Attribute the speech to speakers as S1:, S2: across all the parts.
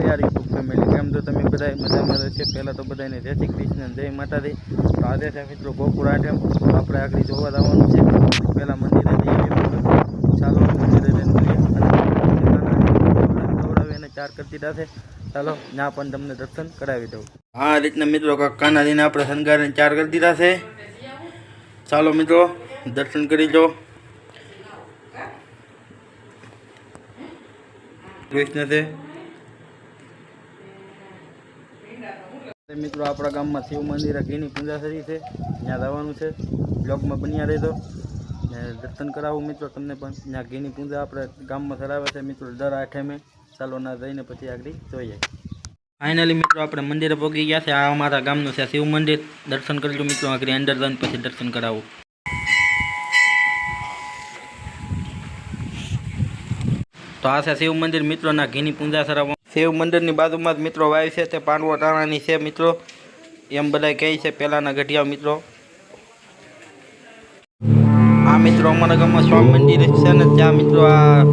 S1: યાર YouTube family, કેમ તો તમે બધા મજામાં રહેશે? પહેલાં તો બધાને જય શ્રી કૃષ્ણ, જય માતાજી. તો આજે છે મિત્રો ગોકુળ આઠમ, તો આપણે આગળ જોવા જવાનું છે. પહેલાં મંદિરે જઈએ મિત્રો, ચાલો મંદિરે જઈને મળીએ અને ખવડાવી અને ચાર કરતી થશે. ચાલો ત્યાં પણ તમને દર્શન કરાવી દઉં. આ રીતના મિત્રો કાનાજીને આપણે શણગારીને ચાર કરી દીધા છે. ચાલો મિત્રો દર્શન કરી લો. કૃષ્ણ છે મિત્રો. આપણા ગામમાં શિવ મંદિર ઘીની પૂજા થઈ છે, ત્યાં જવાનું છે. બ્લોગમાં બન્યા રહેજો ને દર્શન કરાવું મિત્રો તમને પણ. ત્યાં ઘીની પૂજા આપણે ગામમાં કરાવે છે મિત્રો દર આઠમે. ચાલો ના જઈને પછી આગળ જોઈએ. ફાઇનલી મિત્રો આપણે મંદિરે પહોંચી ગયા છે. આ અમારા ગામનું છે શિવ મંદિર. દર્શન કરી લો મિત્રો, આગળ અંદર જઈને પછી દર્શન કરાવું. તો આ છે શિવ મંદિર મિત્રો, ના ઘીની પૂજા કરાવવા. શિવ મંદિરની બાજુમાં જ મિત્રો વાય છે તે પાંડવો ટાણાની છે મિત્રો, એમ બધા કહે છે પહેલાંના ગઢિયા મિત્રો. આ મિત્રો અમારા ગામમાં સ્વામી મંદિર છે ને, ત્યાં મિત્રો આ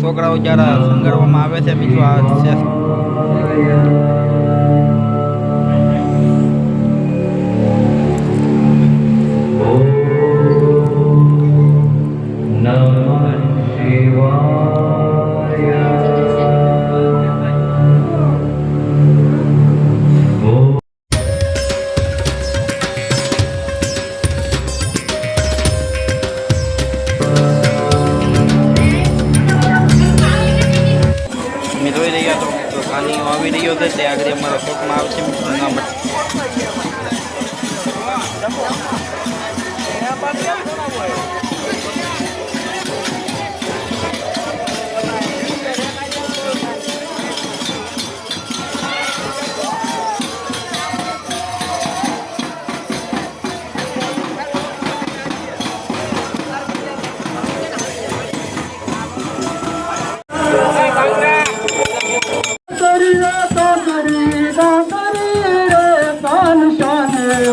S1: છોકરાઓ જ્યારે શણગારવામાં આવે છે મિત્રો. આ છે આવી રહ્યો છે તે આગળ અમારા શોખમાં આવશે મિત્રો.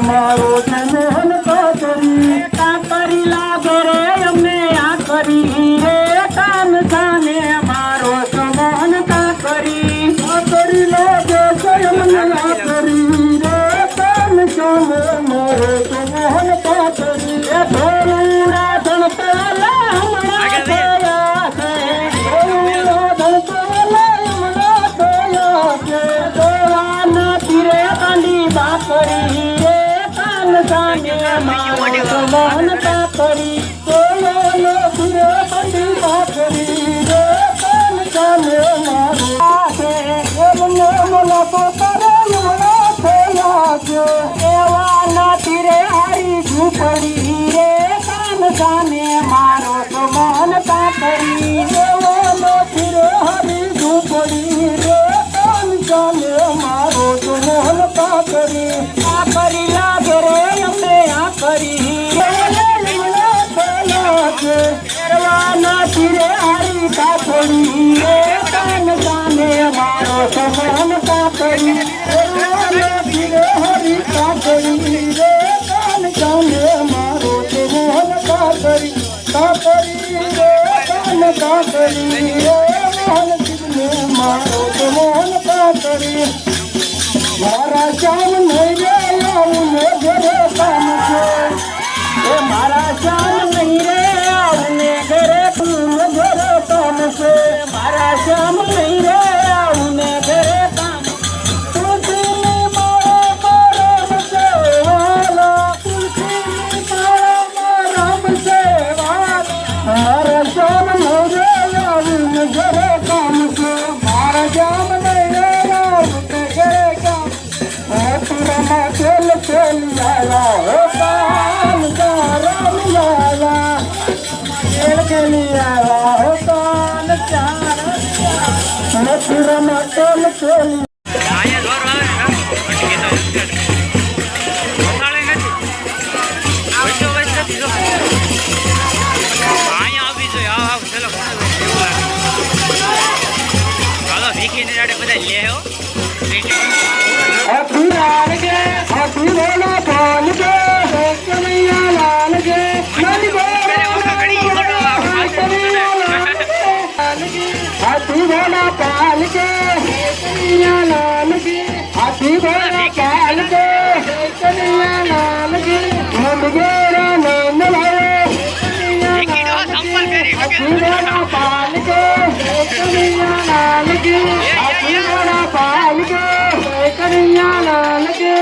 S2: મારો જનોન કાકરી લાગે રે અમને આ કરી રે કાન જાને મારો સમોહન કાકરી લાગે છે અમને આ કરી રે કાન જાને મારો સમોહન કાકરી. ધોળુડા ધણપેલા હમણાં થયા છે, ધોળુડા ધણપેલા હમણાં થયા છે. ધોળાના તીરે કાંડી બાકરી મોહન કાકરી બોલો ફિરે બંડી કાકરી રે કાન જાને મારો છે. એમને મને પોતાને એમના થયા છે, એવા ના તીરે હારી ઝૂંપડી રે કાન જાને મારો તો મોહન કાકરી. એવા ના તીરે હારી ઝૂંપડી રે કાન જાને મારો તો મોહન કાકરી. કાકરી લાગે રે અમને આ કરી ના તીરે હારી કાકડી રે કાન જાને મારો સમોહન કાકડી. તીરે હારી કાકડી રે કાન જાને મારો સમોહન કાકડી. કાકડી રે કાન કાકડી રે મોહન તીરે મારો સમોહન કાકડી. મારા શ્યામ નહીં રે આવું ને ઘરે કામ છે, એ મારા શ્યામ નહીં રે આવું ને ઘરે કામ છે. મારા શ્યામ નહીં રે આવું ને ઘરે કામ. તુલસીની માળામાં રામ છે વાલા, તુલસીની માળામાં રામ છે વાલા. મારા શ્યામ નહીં રે આવું ને ઘરે કામ છે. મારા શ્યામ નહીં રે આવું ને ઘરે કામ. तेल तेल आया हो कान का राम लाला, तेल के लिए आया हो कान चार मथुरा में तेल तेल. हाथी लाल के हाथी बोला पाल के कन्हैया लाल के हाथी बोला पाल के कन्हैया કનૈયા લાલ કી નંદગોરા નંદ ભાઈ પાલ કે કનૈયા લાલ કી પાલ કે કનૈયા લાલ કી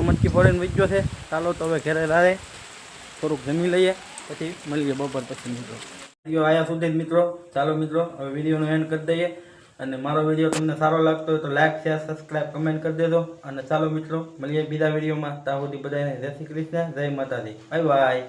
S1: મટકી ફોડીને વીચ્યો છે. ચાલો તો હવે ઘરે રારે થોડુંક જમી લઈએ, પછી મળીએ બપોર પછી મિત્રો. વિડીયો આયા સુધી જ મિત્રો. ચાલો મિત્રો હવે વિડીયોનો એન્ડ કરી દઈએ. અને મારો વિડીયો તમને સારો લાગતો હોય તો લાઈક, શેર, સબસ્ક્રાઈબ, કમેન્ટ કરી દેજો. અને ચાલો મિત્રો મળીએ બીજા વિડીયોમાં. ત્યાં સુધી બધાને જય શ્રી કૃષ્ણ, જય માતાજી, બાય બાય.